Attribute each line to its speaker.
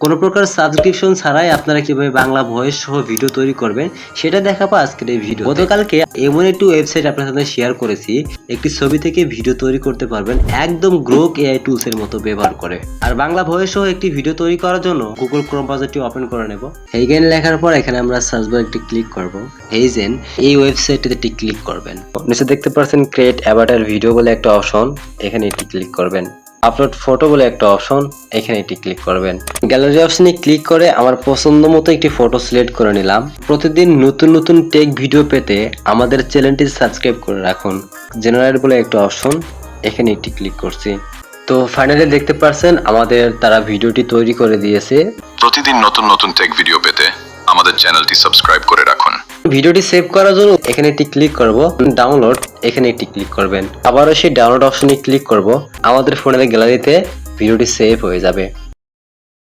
Speaker 1: কোনো প্রকার সাবস্ক্রিপশন ছাড়াই আপনারা কিভাবে বাংলা ভয়েস সহ ভিডিও তৈরি করবেন সেটা দেখাবো আজকের এই ভিডিও। গতকালকে এমন একটি ওয়েবসাইট আপনার সাথে শেয়ার করেছি, একটি ছবি থেকে ভিডিও তৈরি করতে পারবেন একদম গ্রোক এআই টুলস এর মতো ব্যবহার করে। আর বাংলা ভয়েস সহ একটি ভিডিও তৈরি করার জন্য গুগল ক্রোম ব্রাউজারটি ওপেন করে নেব। হেইগেন লেখার পর এখানে আমরা সার্চ বারে একটি ক্লিক করব। হেইজেন এই ওয়েবসাইটটিতে একটি ক্লিক করবেন। নিচে দেখতে পাচ্ছেন ক্রিয়েট অ্যাভাটার ভিডিও বলে একটা অপশন, এখানে এটি ক্লিক করবেন। আপলোড ফটো বলে একটা অপশন, এখানে এটি ক্লিক করবেন। গ্যালারি অপশনে ক্লিক করে আমার পছন্দ মতো একটি ফটো সিলেক্ট করে নিলাম। প্রতিদিন নতুন নতুন টেক ভিডিও পেতে আমাদের চ্যানেলটি সাবস্ক্রাইব করে রাখুন। জেনারেট বলে একটা অপশন, এখানে এটি ক্লিক করছি। তো ফাইনালি দেখতে পাচ্ছেন আমাদের তারা ভিডিওটি তৈরি করে দিয়েছে।
Speaker 2: প্রতিদিন নতুন নতুন টেক ভিডিও পেতে আমাদের চ্যানেলটি সাবস্ক্রাইব করে রাখুন।
Speaker 1: ভিডিওটি সেভ করার জন্য এখানে একটি ক্লিক করব, ডাউনলোড, এখানে একটি ক্লিক করবেন। আবারও সেই ডাউনলোড অপশনে ক্লিক করব। আমাদের ফোনের গ্যালারিতে ভিডিওটি সেভ হয়ে যাবে।